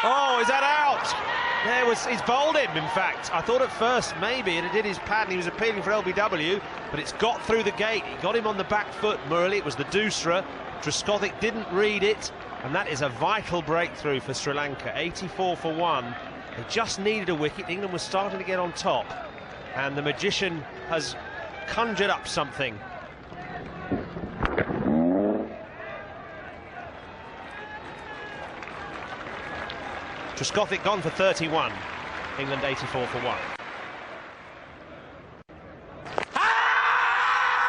Oh, is that out? He's bowled him, in fact. I thought at first maybe it did his pad and he was appealing for LBW, but it's got through the gate. He got him on the back foot, Murali. It was the Dusra. Trescothick didn't read it, and that is a vital breakthrough for Sri Lanka. 84 for 1. They just needed a wicket. England was starting to get on top, and the magician has conjured up something. Trescothick gone for 31. England 84 for 1.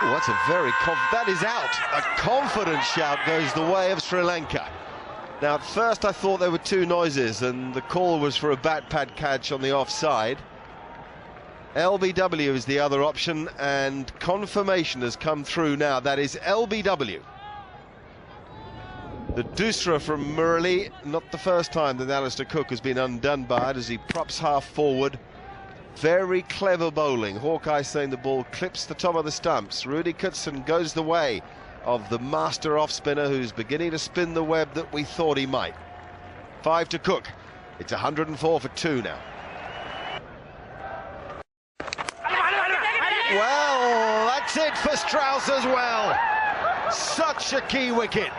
Oh, that's a very that is out. A confident shout goes the way of Sri Lanka. Now, at first I thought there were two noises, and the call was for a bat pad catch on the offside. LBW is the other option, and confirmation has come through now. That is LBW. The Dusra from Murali, not the first time that Alistair Cook has been undone by it as he props half forward. Very clever bowling. Hawkeye saying the ball clips the top of the stumps. Rudy Kutson goes the way of the master off-spinner who's beginning to spin the web that we thought he might. 5 to Cook. It's 104 for 2 now. Well, that's it for Strauss as well. Such a key wicket.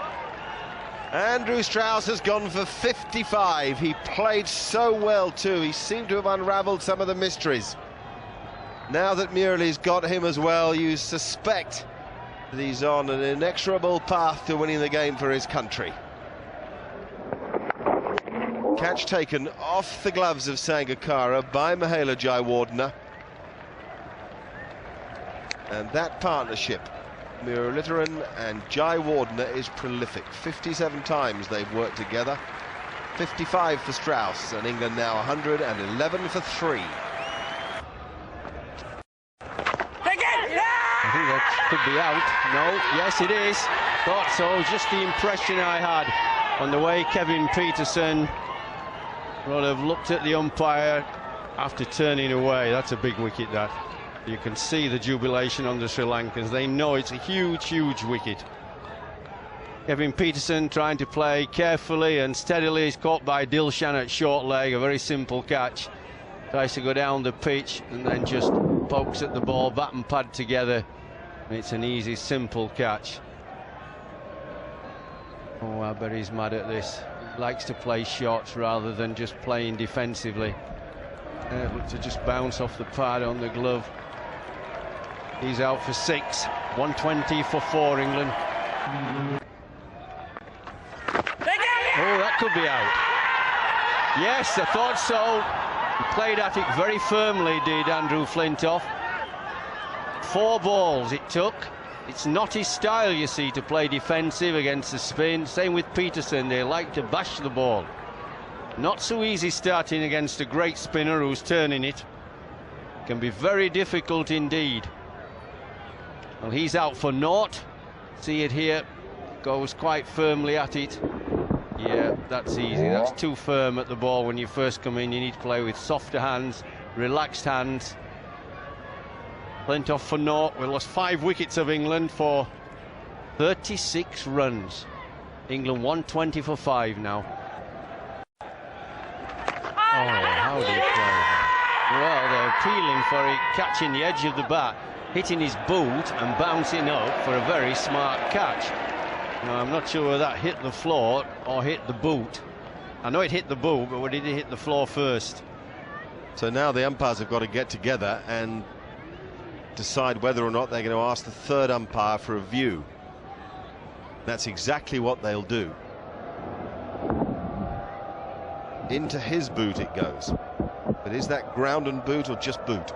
Andrew Strauss has gone for 55. He played so well too. He seemed to have unravelled some of the mysteries. Now that Murali's got him as well, you suspect that he's on an inexorable path to winning the game for his country. Catch taken off the gloves of Sangakkara by Mahela Jayawardena. And that partnership, Muralitharan and Jayawardena, is prolific. 57 times they've worked together. 55 for Strauss, and England now 111 for 3. I think that could be out. No, yes it is. Thought so. Just the impression I had on the way Kevin Peterson would have looked at the umpire after turning away. That's a big wicket, that. You can see the jubilation on the Sri Lankans. They know it's a huge, huge wicket. Kevin Peterson trying to play carefully and steadily. He's caught by Dilshan at short leg, a very simple catch. Tries to go down the pitch and then just pokes at the ball, bat and pad together. It's an easy, simple catch. Oh, I bet he's mad at this. He likes to play shots rather than just playing defensively. Able to just bounce off the pad on the glove. He's out for 6. 120 for 4, England. Oh, that could be out. Yes, I thought so. He played at it very firmly, did Andrew Flintoff. 4 balls it took. It's not his style, you see, to play defensive against the spin. Same with Peterson, they like to bash the ball. Not so easy starting against a great spinner who's turning it. Can be very difficult indeed. Well, he's out for naught. See it here. Goes quite firmly at it. Yeah, that's easy. That's too firm at the ball when you first come in. You need to play with softer hands, relaxed hands. Flintoff for naught. We lost 5 wickets of England for 36 runs. England 120 for 5 now. Oh, how did he play? Well, they're appealing for it, catching the edge of the bat, hitting his boot and bouncing up for a very smart catch. Now, I'm not sure whether that hit the floor or hit the boot. I know it hit the boot, but did it hit the floor first? So now the umpires have got to get together and decide whether or not they're going to ask the third umpire for a view. That's exactly what they'll do. Into his boot it goes. But is that ground and boot or just boot?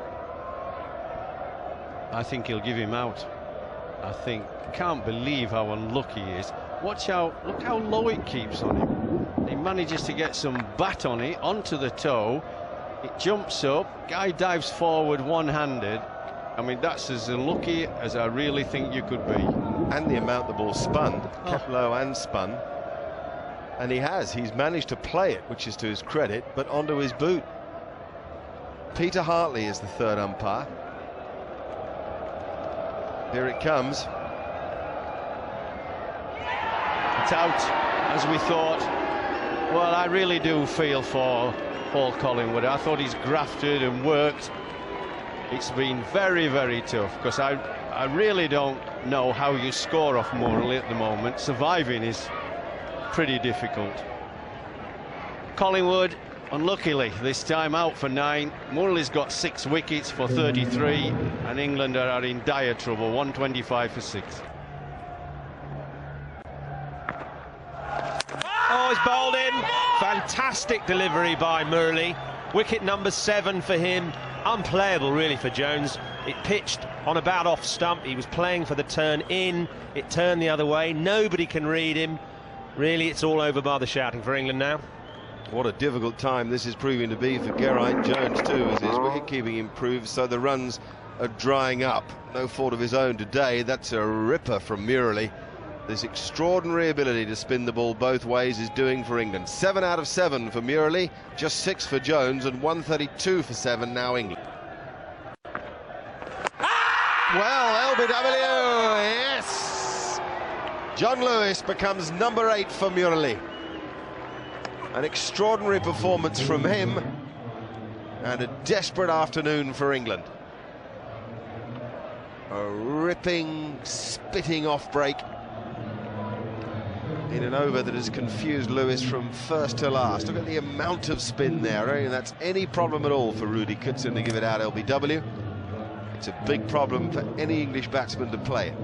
I think he'll give him out. I think, can't believe how unlucky he is. Watch how, look how low it keeps on him. He manages to get some bat on it, onto the toe. It jumps up, guy dives forward one-handed. I mean, that's as unlucky as I really think you could be. And the amount the ball spun, kept low and spun. And he's managed to play it, which is to his credit, but onto his boot. Peter Hartley is the third umpire. Here it comes. It's out, as we thought. Well, I really do feel for Paul Collingwood. I thought he's grafted and worked. It's been very, very tough, because I really don't know how you score off Murali at the moment. Surviving is pretty difficult. Collingwood, unluckily, this time out for 9. Murali's got 6 wickets for 33, and England are in dire trouble, 125 for 6. Oh, he's bowled in. Fantastic delivery by Murali. Wicket number 7 for him. Unplayable, really, for Jones. It pitched on about off stump. He was playing for the turn in. It turned the other way. Nobody can read him. Really, it's all over by the shouting for England now. What a difficult time this is proving to be for Geraint Jones too, as his wicket-keeping improves, so the runs are drying up. No fault of his own today. That's a ripper from Murali. This extraordinary ability to spin the ball both ways is doing for England. 7 out of 7 for Murali, just 6 for Jones, and 132 for 7 now England. Well, LBW, yes! John Lewis becomes number 8 for Murali. An extraordinary performance from him, and a desperate afternoon for England. A ripping, spitting off break in an over that has confused Lewis from first to last. Look at the amount of spin there. I don't think that's any problem at all for Rudy Kutsin to give it out LBW. It's a big problem for any English batsman to play it.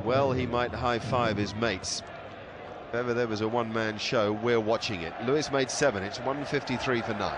Well, he might high-five his mates. If ever there was a one-man show, we're watching it. Lewis made 7. It's 153 for 9.